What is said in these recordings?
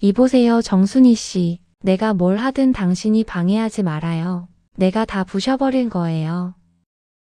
이보세요, 정순이 씨. 내가 뭘 하든 당신이 방해하지 말아요. 내가 다 부셔버릴 거예요.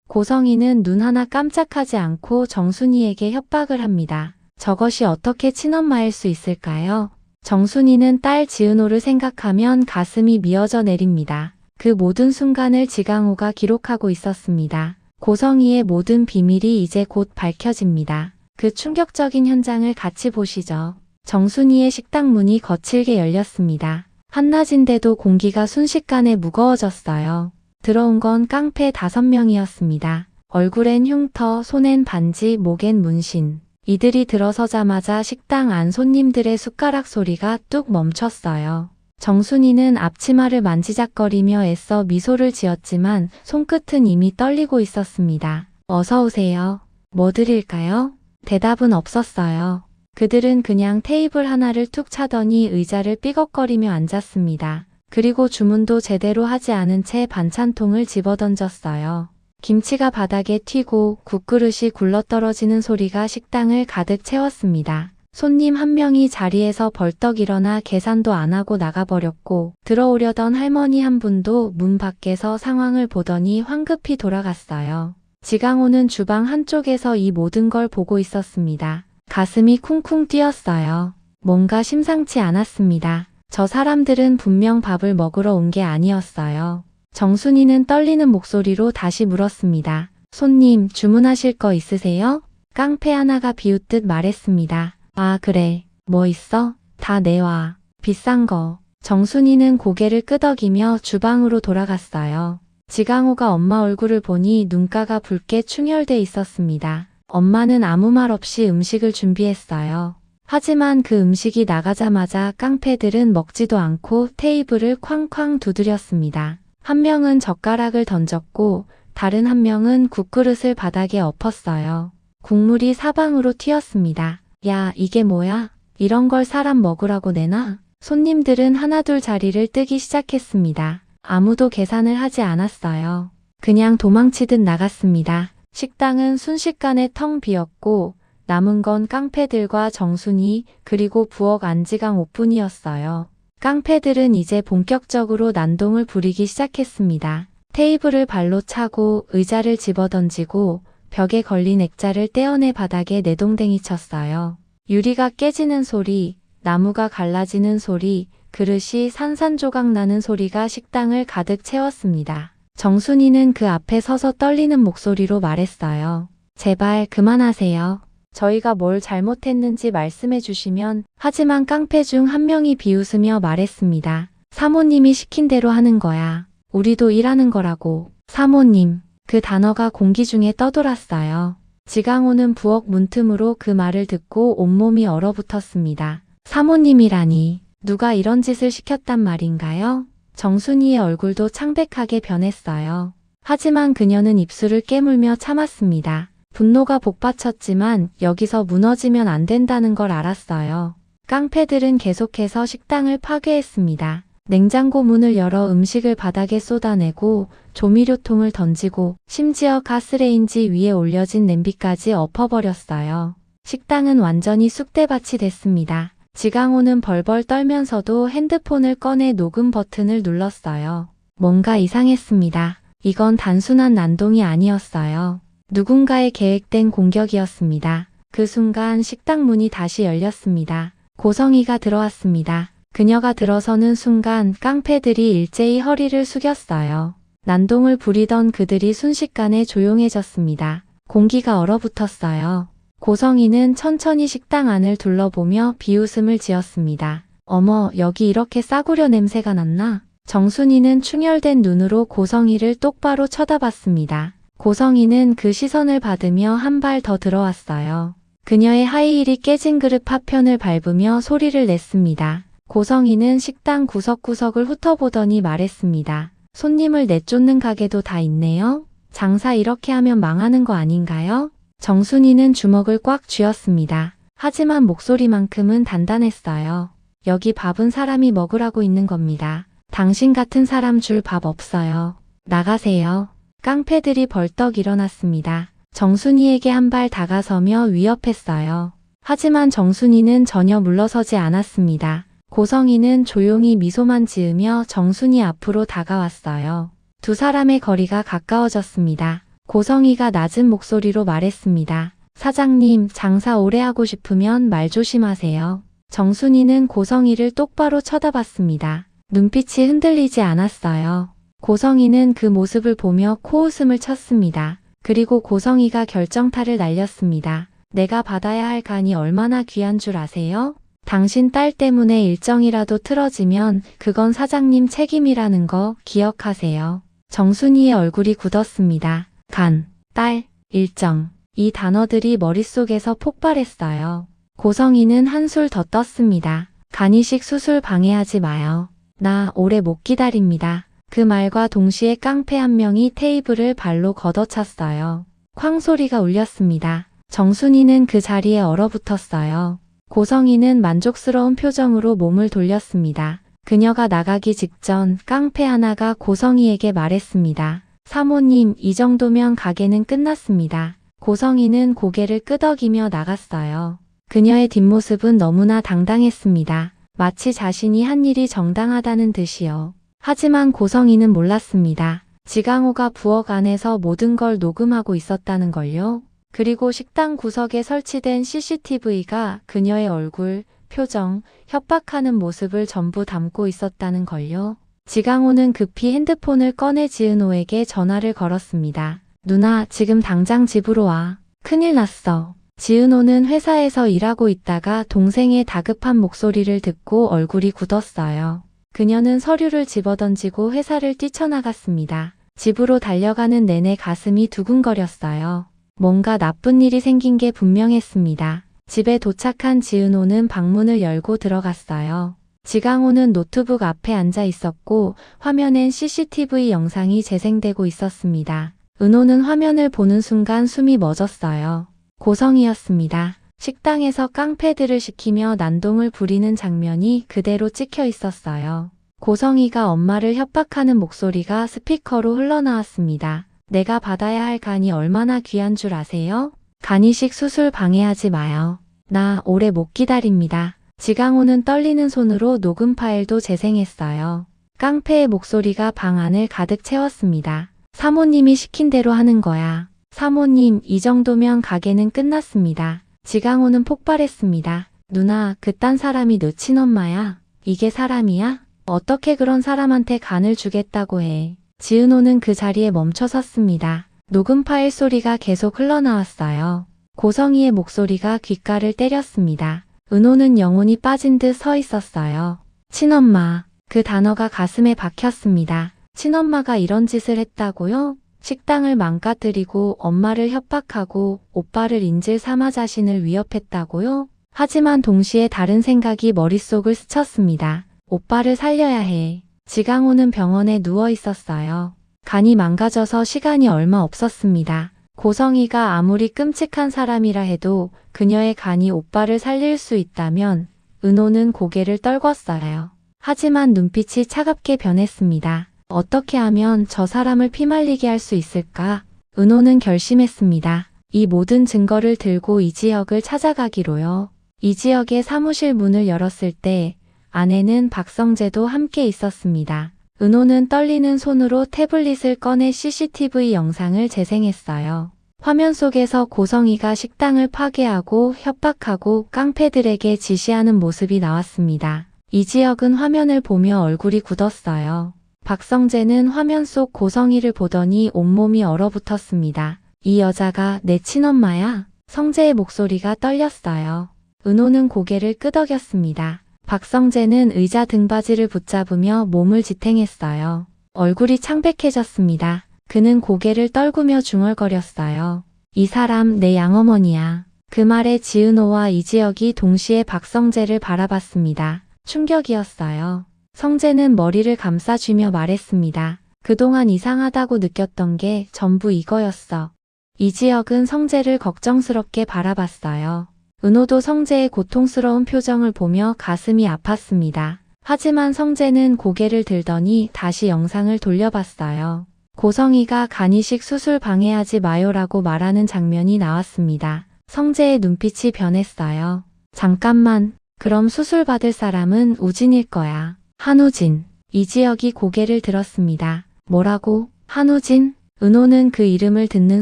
고성이는 눈 하나 깜짝하지 않고 정순이에게 협박을 합니다. 저것이 어떻게 친엄마일 수 있을까요? 정순이는 딸 지은호를 생각하면 가슴이 미어져 내립니다. 그 모든 순간을 지강호가 기록하고 있었습니다. 고성이의 모든 비밀이 이제 곧 밝혀집니다. 그 충격적인 현장을 같이 보시죠. 정순이의 식당 문이 거칠게 열렸습니다. 한낮인데도 공기가 순식간에 무거워졌어요. 들어온 건 깡패 5명이었습니다. 얼굴엔 흉터, 손엔 반지, 목엔 문신. 이들이 들어서자마자 식당 안 손님들의 숟가락 소리가 뚝 멈췄어요. 정순이는 앞치마를 만지작거리며 애써 미소를 지었지만 손끝은 이미 떨리고 있었습니다. 어서 오세요. 뭐 드릴까요? 대답은 없었어요. 그들은 그냥 테이블 하나를 툭 차더니 의자를 삐걱거리며 앉았습니다. 그리고 주문도 제대로 하지 않은 채 반찬통을 집어던졌어요. 김치가 바닥에 튀고 국그릇이 굴러떨어지는 소리가 식당을 가득 채웠습니다. 손님 한 명이 자리에서 벌떡 일어나 계산도 안 하고 나가버렸고 들어오려던 할머니 한 분도 문 밖에서 상황을 보더니 황급히 돌아갔어요. 지강호는 주방 한쪽에서 이 모든 걸 보고 있었습니다. 가슴이 쿵쿵 뛰었어요. 뭔가 심상치 않았습니다. 저 사람들은 분명 밥을 먹으러 온 게 아니었어요. 정순이는 떨리는 목소리로 다시 물었습니다. 손님, 주문하실 거 있으세요? 깡패 하나가 비웃듯 말했습니다. 아, 그래. 뭐 있어? 다 내와. 비싼 거. 정순이는 고개를 끄덕이며 주방으로 돌아갔어요. 지강호가 엄마 얼굴을 보니 눈가가 붉게 충혈돼 있었습니다. 엄마는 아무 말 없이 음식을 준비했어요. 하지만 그 음식이 나가자마자 깡패들은 먹지도 않고 테이블을 쾅쾅 두드렸습니다. 한 명은 젓가락을 던졌고 다른 한 명은 국그릇을 바닥에 엎었어요. 국물이 사방으로 튀었습니다. 야, 이게 뭐야? 이런 걸 사람 먹으라고 내놔? 손님들은 하나둘 자리를 뜨기 시작했습니다. 아무도 계산을 하지 않았어요. 그냥 도망치듯 나갔습니다. 식당은 순식간에 텅 비었고 남은 건 깡패들과 정순이 그리고 부엌 안지강 5분이었어요. 깡패들은 이제 본격적으로 난동을 부리기 시작했습니다. 테이블을 발로 차고 의자를 집어던지고 벽에 걸린 액자를 떼어내 바닥에 내동댕이 쳤어요. 유리가 깨지는 소리, 나무가 갈라지는 소리, 그릇이 산산조각 나는 소리가 식당을 가득 채웠습니다. 정순이는 그 앞에 서서 떨리는 목소리로 말했어요. 제발 그만하세요. 저희가 뭘 잘못했는지 말씀해 주시면. 하지만 깡패 중 한 명이 비웃으며 말했습니다. 사모님이 시킨 대로 하는 거야. 우리도 일하는 거라고. 사모님. 그 단어가 공기 중에 떠돌았어요. 지강호는 부엌 문틈으로 그 말을 듣고 온몸이 얼어붙었습니다. 사모님이라니. 누가 이런 짓을 시켰단 말인가요? 정순이의 얼굴도 창백하게 변했어요. 하지만 그녀는 입술을 깨물며 참았습니다. 분노가 복받쳤지만 여기서 무너지면 안 된다는 걸 알았어요. 깡패들은 계속해서 식당을 파괴했습니다. 냉장고 문을 열어 음식을 바닥에 쏟아내고 조미료통을 던지고 심지어 가스레인지 위에 올려진 냄비까지 엎어버렸어요. 식당은 완전히 쑥대밭이 됐습니다. 지강호는 벌벌 떨면서도 핸드폰을 꺼내 녹음 버튼을 눌렀어요. 뭔가 이상했습니다. 이건 단순한 난동이 아니었어요. 누군가의 계획된 공격이었습니다. 그 순간 식당 문이 다시 열렸습니다. 고성이가 들어왔습니다. 그녀가 들어서는 순간 깡패들이 일제히 허리를 숙였어요. 난동을 부리던 그들이 순식간에 조용해졌습니다. 공기가 얼어붙었어요. 고성이는 천천히 식당 안을 둘러보며 비웃음을 지었습니다. 어머, 여기 이렇게 싸구려 냄새가 났나? 정순이는 충혈된 눈으로 고성이를 똑바로 쳐다봤습니다. 고성이는 그 시선을 받으며 한 발 더 들어왔어요. 그녀의 하이힐이 깨진 그릇 파편을 밟으며 소리를 냈습니다. 고성이는 식당 구석구석을 훑어보더니 말했습니다. 손님을 내쫓는 가게도 다 있네요. 장사 이렇게 하면 망하는 거 아닌가요? 정순이는 주먹을 꽉 쥐었습니다. 하지만 목소리만큼은 단단했어요. 여기 밥은 사람이 먹으라고 있는 겁니다. 당신 같은 사람 줄 밥 없어요. 나가세요. 깡패들이 벌떡 일어났습니다. 정순이에게 한 발 다가서며 위협했어요. 하지만 정순이는 전혀 물러서지 않았습니다. 고성이는 조용히 미소만 지으며 정순이 앞으로 다가왔어요. 두 사람의 거리가 가까워졌습니다. 고성이가 낮은 목소리로 말했습니다. 사장님, 장사 오래 하고 싶으면 말 조심하세요. 정순이는 고성이를 똑바로 쳐다봤습니다. 눈빛이 흔들리지 않았어요. 고성이는 그 모습을 보며 코웃음을 쳤습니다. 그리고 고성이가 결정타를 날렸습니다. 내가 받아야 할 간이 얼마나 귀한 줄 아세요? 당신 딸 때문에 일정이라도 틀어지면 그건 사장님 책임이라는 거 기억하세요. 정순이의 얼굴이 굳었습니다. 간, 딸, 일정. 이 단어들이 머릿속에서 폭발했어요. 고성이는 한술 더 떴습니다. 간이식 수술 방해하지 마요. 나 오래 못 기다립니다. 그 말과 동시에 깡패 한 명이 테이블을 발로 걷어찼어요. 쾅 소리가 울렸습니다. 정순이는 그 자리에 얼어붙었어요. 고성이는 만족스러운 표정으로 몸을 돌렸습니다. 그녀가 나가기 직전 깡패 하나가 고성이에게 말했습니다. 사모님, 이 정도면 가게는 끝났습니다. 고성이는 고개를 끄덕이며 나갔어요. 그녀의 뒷모습은 너무나 당당했습니다. 마치 자신이 한 일이 정당하다는 듯이요. 하지만 고성이는 몰랐습니다. 지강호가 부엌 안에서 모든 걸 녹음하고 있었다는 걸요. 그리고 식당 구석에 설치된 CCTV가 그녀의 얼굴, 표정, 협박하는 모습을 전부 담고 있었다는 걸요. 지강호는 급히 핸드폰을 꺼내 지은호에게 전화를 걸었습니다. 누나, 지금 당장 집으로 와. 큰일 났어. 지은호는 회사에서 일하고 있다가 동생의 다급한 목소리를 듣고 얼굴이 굳었어요. 그녀는 서류를 집어던지고 회사를 뛰쳐나갔습니다. 집으로 달려가는 내내 가슴이 두근거렸어요. 뭔가 나쁜 일이 생긴 게 분명했습니다. 집에 도착한 지은호는 방문을 열고 들어갔어요. 지강호는 노트북 앞에 앉아 있었고 화면엔 CCTV 영상이 재생되고 있었습니다. 은호는 화면을 보는 순간 숨이 멎었어요. 고성이었습니다. 식당에서 깡패들을 시키며 난동을 부리는 장면이 그대로 찍혀 있었어요. 고성이가 엄마를 협박하는 목소리가 스피커로 흘러나왔습니다. 내가 받아야 할 간이 얼마나 귀한 줄 아세요? 간이식 수술 방해하지 마요. 나 오래 못 기다립니다. 지강호는 떨리는 손으로 녹음 파일도 재생했어요. 깡패의 목소리가 방 안을 가득 채웠습니다. 사모님이 시킨 대로 하는 거야. 사모님, 이 정도면 가게는 끝났습니다. 지강호는 폭발했습니다. 누나, 그딴 사람이 너 친엄마야? 이게 사람이야? 어떻게 그런 사람한테 간을 주겠다고 해. 지은호는 그 자리에 멈춰 섰습니다. 녹음 파일 소리가 계속 흘러나왔어요. 고성이의 목소리가 귓가를 때렸습니다. 은호는 영혼이 빠진 듯 서 있었어요. 친엄마. 그 단어가 가슴에 박혔습니다. 친엄마가 이런 짓을 했다고요? 식당을 망가뜨리고 엄마를 협박하고 오빠를 인질 삼아 자신을 위협했다고요? 하지만 동시에 다른 생각이 머릿속을 스쳤습니다. 오빠를 살려야 해. 지강호는 병원에 누워 있었어요. 간이 망가져서 시간이 얼마 없었습니다. 고성이가 아무리 끔찍한 사람이라 해도 그녀의 간이 오빠를 살릴 수 있다면 은호는 고개를 떨궜어요. 하지만 눈빛이 차갑게 변했습니다. 어떻게 하면 저 사람을 피말리게 할 수 있을까? 은호는 결심했습니다. 이 모든 증거를 들고 이지혁을 찾아가기로요. 이지혁의 사무실 문을 열었을 때 안에는 박성재도 함께 있었습니다. 은호는 떨리는 손으로 태블릿을 꺼내 CCTV 영상을 재생했어요. 화면 속에서 고성이가 식당을 파괴하고 협박하고 깡패들에게 지시하는 모습이 나왔습니다. 이지혁은 화면을 보며 얼굴이 굳었어요. 박성재는 화면 속 고성이를 보더니 온몸이 얼어붙었습니다. 이 여자가 내 친엄마야? 성재의 목소리가 떨렸어요. 은호는 고개를 끄덕였습니다. 박성재는 의자 등받이를 붙잡으며 몸을 지탱했어요. 얼굴이 창백해졌습니다. 그는 고개를 떨구며 중얼거렸어요. 이 사람 내 양어머니야. 그 말에 지은호와 이지혁이 동시에 박성재를 바라봤습니다. 충격이었어요. 성재는 머리를 감싸쥐며 말했습니다. 그동안 이상하다고 느꼈던 게 전부 이거였어. 이지혁은 성재를 걱정스럽게 바라봤어요. 은호도 성재의 고통스러운 표정을 보며 가슴이 아팠습니다. 하지만 성재는 고개를 들더니 다시 영상을 돌려봤어요. 고성이가 간이식 수술 방해하지 마요라고 말하는 장면이 나왔습니다. 성재의 눈빛이 변했어요. 잠깐만. 그럼 수술 받을 사람은 우진일 거야. 한우진. 이지혁이 고개를 들었습니다. 뭐라고? 한우진? 은호는 그 이름을 듣는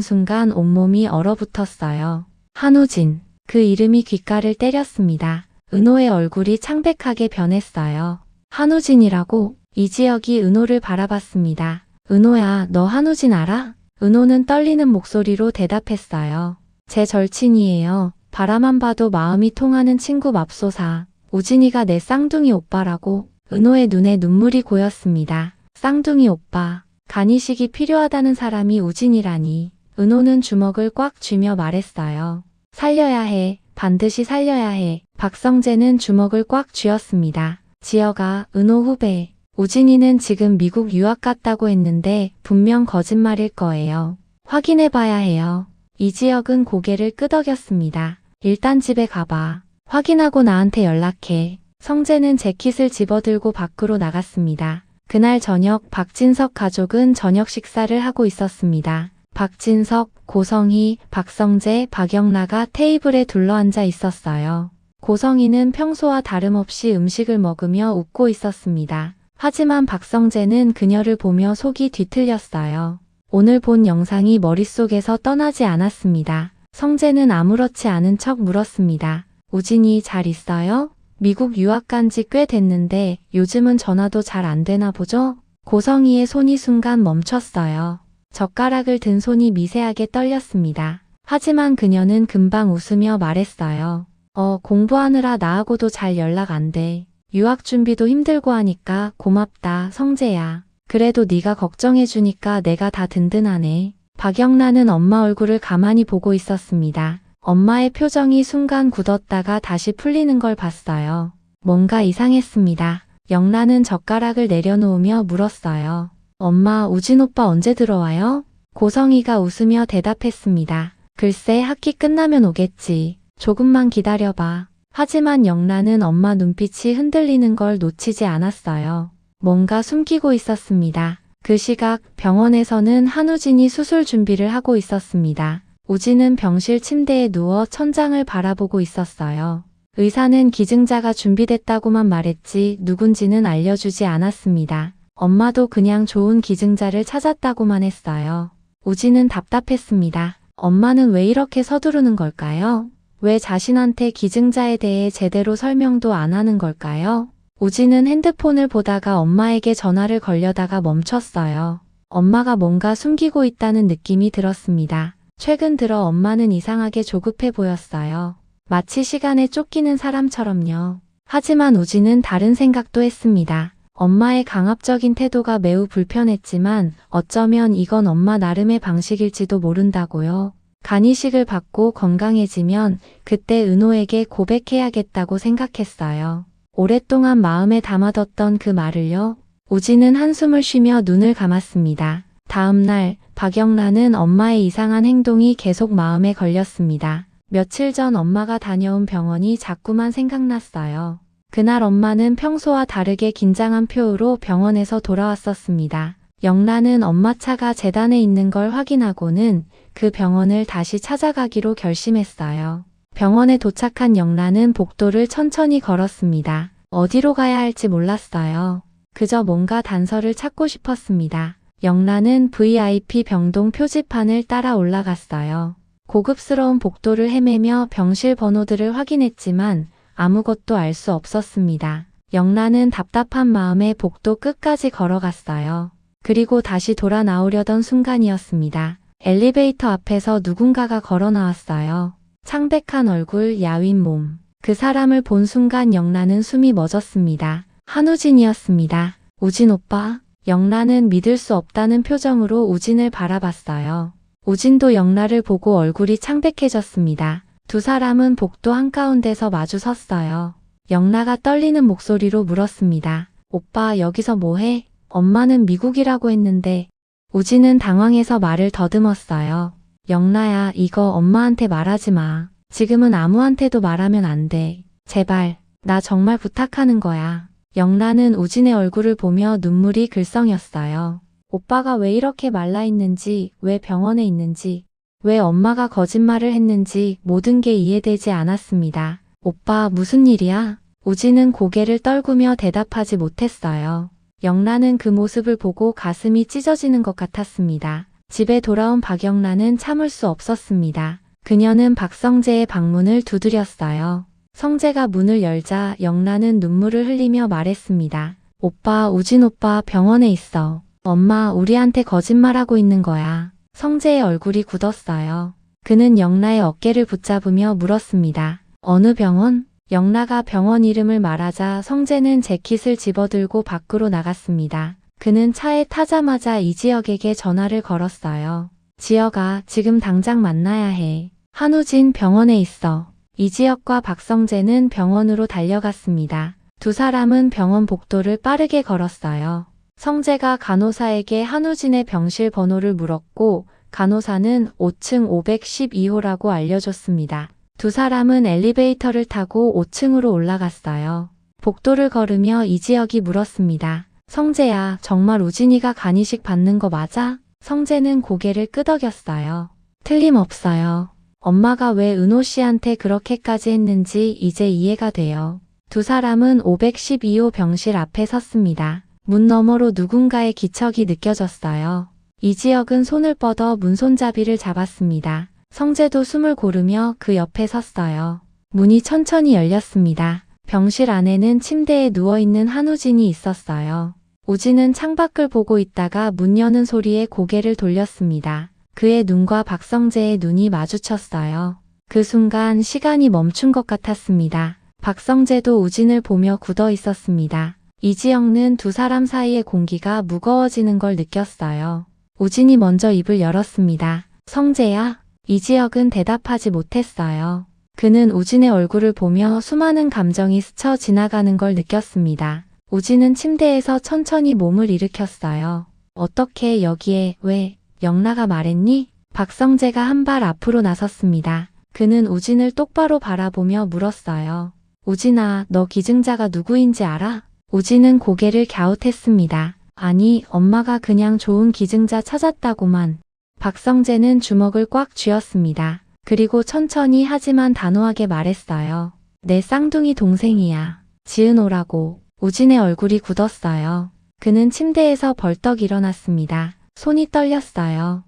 순간 온몸이 얼어붙었어요. 한우진. 그 이름이 귓가를 때렸습니다. 은호의 얼굴이 창백하게 변했어요. 한우진이라고? 이지혁이 은호를 바라봤습니다. 은호야, 너 한우진 알아? 은호는 떨리는 목소리로 대답했어요. 제 절친이에요. 바라만 봐도 마음이 통하는 친구 맙소사. 우진이가 내 쌍둥이 오빠라고. 은호의 눈에 눈물이 고였습니다. 쌍둥이 오빠. 간이식이 필요하다는 사람이 우진이라니. 은호는 주먹을 꽉 쥐며 말했어요. 살려야 해. 반드시 살려야 해. 박성재는 주먹을 꽉 쥐었습니다. 지혁아, 은호 후배. 우진이는 지금 미국 유학 갔다고 했는데 분명 거짓말일 거예요. 확인해 봐야 해요. 이지혁은 고개를 끄덕였습니다. 일단 집에 가봐. 확인하고 나한테 연락해. 성재는 재킷을 집어들고 밖으로 나갔습니다. 그날 저녁 박진석 가족은 저녁 식사를 하고 있었습니다. 박진석, 고성희, 박성재, 박영라가 테이블에 둘러앉아 있었어요. 고성희는 평소와 다름없이 음식을 먹으며 웃고 있었습니다. 하지만 박성재는 그녀를 보며 속이 뒤틀렸어요. 오늘 본 영상이 머릿속에서 떠나지 않았습니다. 성재는 아무렇지 않은 척 물었습니다. 우진이 잘 있어요? 미국 유학 간 지 꽤 됐는데 요즘은 전화도 잘 안 되나 보죠? 고성희의 손이 순간 멈췄어요. 젓가락을 든 손이 미세하게 떨렸습니다. 하지만 그녀는 금방 웃으며 말했어요. 공부하느라 나하고도 잘 연락 안 돼. 유학 준비도 힘들고 하니까 고맙다, 성재야. 그래도 네가 걱정해주니까 내가 다 든든하네. 박영란은 엄마 얼굴을 가만히 보고 있었습니다. 엄마의 표정이 순간 굳었다가 다시 풀리는 걸 봤어요. 뭔가 이상했습니다. 영란은 젓가락을 내려놓으며 물었어요. 엄마, 우진 오빠 언제 들어와요? 고성희가 웃으며 대답했습니다. 글쎄, 학기 끝나면 오겠지. 조금만 기다려봐. 하지만 영란은 엄마 눈빛이 흔들리는 걸 놓치지 않았어요. 뭔가 숨기고 있었습니다. 그 시각 병원에서는 한우진이 수술 준비를 하고 있었습니다. 우진은 병실 침대에 누워 천장을 바라보고 있었어요. 의사는 기증자가 준비됐다고만 말했지 누군지는 알려주지 않았습니다. 엄마도 그냥 좋은 기증자를 찾았다고만 했어요. 우진은 답답했습니다. 엄마는 왜 이렇게 서두르는 걸까요? 왜 자신한테 기증자에 대해 제대로 설명도 안 하는 걸까요? 우진은 핸드폰을 보다가 엄마에게 전화를 걸려다가 멈췄어요. 엄마가 뭔가 숨기고 있다는 느낌이 들었습니다. 최근 들어 엄마는 이상하게 조급해 보였어요. 마치 시간에 쫓기는 사람처럼요. 하지만 우진은 다른 생각도 했습니다. 엄마의 강압적인 태도가 매우 불편했지만 어쩌면 이건 엄마 나름의 방식일지도 모른다고요. 간이식을 받고 건강해지면 그때 은호에게 고백해야겠다고 생각했어요. 오랫동안 마음에 담아뒀던 그 말을요. 우진은 한숨을 쉬며 눈을 감았습니다. 다음 날 박영란은 엄마의 이상한 행동이 계속 마음에 걸렸습니다. 며칠 전 엄마가 다녀온 병원이 자꾸만 생각났어요. 그날 엄마는 평소와 다르게 긴장한 표우로 병원에서 돌아왔었습니다. 영란은 엄마 차가 재단에 있는 걸 확인하고는 그 병원을 다시 찾아가기로 결심했어요. 병원에 도착한 영란은 복도를 천천히 걸었습니다. 어디로 가야 할지 몰랐어요. 그저 뭔가 단서를 찾고 싶었습니다. 영란은 VIP 병동 표지판을 따라 올라갔어요. 고급스러운 복도를 헤매며 병실 번호들을 확인했지만 아무것도 알 수 없었습니다. 영란은 답답한 마음에 복도 끝까지 걸어갔어요. 그리고 다시 돌아 나오려던 순간이었습니다. 엘리베이터 앞에서 누군가가 걸어 나왔어요. 창백한 얼굴, 야윈 몸. 그 사람을 본 순간 영란은 숨이 멎었습니다. 한우진이었습니다. 우진 오빠? 영란은 믿을 수 없다는 표정으로 우진을 바라봤어요. 우진도 영란을 보고 얼굴이 창백해졌습니다. 두 사람은 복도 한가운데서 마주 섰어요. 영란가 떨리는 목소리로 물었습니다. 오빠 여기서 뭐해? 엄마는 미국이라고 했는데. 우진은 당황해서 말을 더듬었어요. 영란야, 이거 엄마한테 말하지 마. 지금은 아무한테도 말하면 안 돼. 제발, 나 정말 부탁하는 거야. 영란은 우진의 얼굴을 보며 눈물이 글썽였어요. 오빠가 왜 이렇게 말라 있는지, 왜 병원에 있는지, 왜 엄마가 거짓말을 했는지 모든 게 이해되지 않았습니다. 오빠 무슨 일이야? 우진은 고개를 떨구며 대답하지 못했어요. 영란은 그 모습을 보고 가슴이 찢어지는 것 같았습니다. 집에 돌아온 박영란은 참을 수 없었습니다. 그녀는 박성재의 방문을 두드렸어요. 성재가 문을 열자 영란은 눈물을 흘리며 말했습니다. 오빠, 우진 오빠 병원에 있어. 엄마, 우리한테 거짓말하고 있는 거야. 성재의 얼굴이 굳었어요. 그는 영라의 어깨를 붙잡으며 물었습니다. 어느 병원? 영라가 병원 이름을 말하자 성재는 재킷을 집어들고 밖으로 나갔습니다. 그는 차에 타자마자 이지혁에게 전화를 걸었어요. 지혁아, 지금 당장 만나야 해. 한우진 병원에 있어. 이지혁과 박성재는 병원으로 달려갔습니다. 두 사람은 병원 복도를 빠르게 걸었어요. 성재가 간호사에게 한우진의 병실 번호를 물었고 간호사는 5층 512호라고 알려줬습니다. 두 사람은 엘리베이터를 타고 5층으로 올라갔어요. 복도를 걸으며 이지혁이 물었습니다. 성재야, 정말 우진이가 간이식 받는 거 맞아? 성재는 고개를 끄덕였어요. 틀림없어요. 엄마가 왜 은호 씨한테 그렇게까지 했는지 이제 이해가 돼요. 두 사람은 512호 병실 앞에 섰습니다. 문 너머로 누군가의 기척이 느껴졌어요. 이지혁은 손을 뻗어 문손잡이를 잡았습니다. 성재도 숨을 고르며 그 옆에 섰어요. 문이 천천히 열렸습니다. 병실 안에는 침대에 누워있는 한우진이 있었어요. 우진은 창밖을 보고 있다가 문 여는 소리에 고개를 돌렸습니다. 그의 눈과 박성재의 눈이 마주쳤어요. 그 순간 시간이 멈춘 것 같았습니다. 박성재도 우진을 보며 굳어 있었습니다. 이지영은 두 사람 사이의 공기가 무거워지는 걸 느꼈어요. 우진이 먼저 입을 열었습니다. 성재야? 이지혁은 대답하지 못했어요. 그는 우진의 얼굴을 보며 수많은 감정이 스쳐 지나가는 걸 느꼈습니다. 우진은 침대에서 천천히 몸을 일으켰어요. 어떻게 여기에, 왜, 영라가 말했니? 박성재가 한 발 앞으로 나섰습니다. 그는 우진을 똑바로 바라보며 물었어요. 우진아, 너 기증자가 누구인지 알아? 우진은 고개를 갸웃했습니다. 아니, 엄마가 그냥 좋은 기증자 찾았다고만. 박성재는 주먹을 꽉 쥐었습니다. 그리고 천천히 하지만 단호하게 말했어요. 내 쌍둥이 동생이야. 지은호라고. 우진의 얼굴이 굳었어요. 그는 침대에서 벌떡 일어났습니다. 손이 떨렸어요.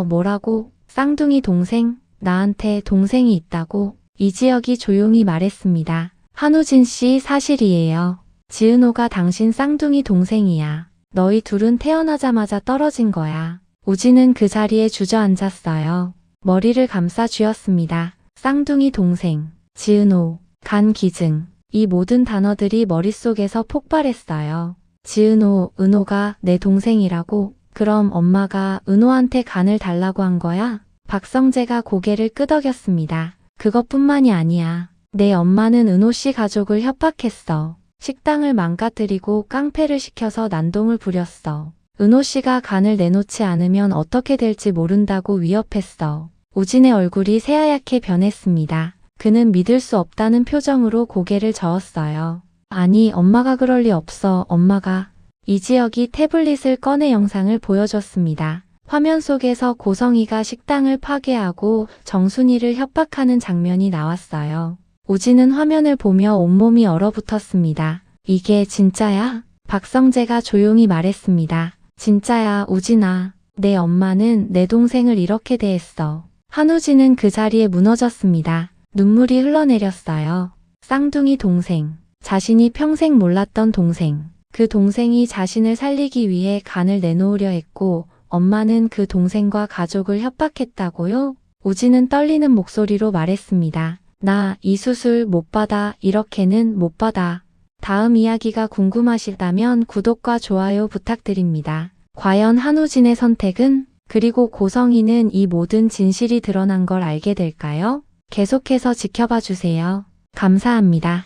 뭐라고? 쌍둥이 동생? 나한테 동생이 있다고? 이지혁이 조용히 말했습니다. 한우진 씨 사실이에요. 지은호가 당신 쌍둥이 동생이야. 너희 둘은 태어나자마자 떨어진 거야. 우진은 그 자리에 주저앉았어요. 머리를 감싸 쥐었습니다. 쌍둥이 동생, 지은호, 간기증. 이 모든 단어들이 머릿속에서 폭발했어요. 지은호, 은호가 내 동생이라고? 그럼 엄마가 은호한테 간을 달라고 한 거야? 박성재가 고개를 끄덕였습니다. 그것뿐만이 아니야. 내 엄마는 은호 씨 가족을 협박했어. 식당을 망가뜨리고 깡패를 시켜서 난동을 부렸어. 은호 씨가 간을 내놓지 않으면 어떻게 될지 모른다고 위협했어. 우진의 얼굴이 새하얗게 변했습니다. 그는 믿을 수 없다는 표정으로 고개를 저었어요. 아니, 엄마가 그럴 리 없어. 엄마가. 이지혁이 태블릿을 꺼내 영상을 보여줬습니다. 화면 속에서 고성희가 식당을 파괴하고 정순이를 협박하는 장면이 나왔어요. 우진은 화면을 보며 온몸이 얼어붙었습니다. 이게 진짜야? 박성재가 조용히 말했습니다. 진짜야, 우진아. 내 엄마는 내 동생을 이렇게 대했어. 한우진은 그 자리에 무너졌습니다. 눈물이 흘러내렸어요. 쌍둥이 동생. 자신이 평생 몰랐던 동생. 그 동생이 자신을 살리기 위해 간을 내놓으려 했고 엄마는 그 동생과 가족을 협박했다고요? 우진은 떨리는 목소리로 말했습니다. 나 이 수술 못 받아. 이렇게는 못 받아. 다음 이야기가 궁금하시다면 구독과 좋아요 부탁드립니다. 과연 한우진의 선택은? 그리고 고성희는 이 모든 진실이 드러난 걸 알게 될까요? 계속해서 지켜봐 주세요. 감사합니다.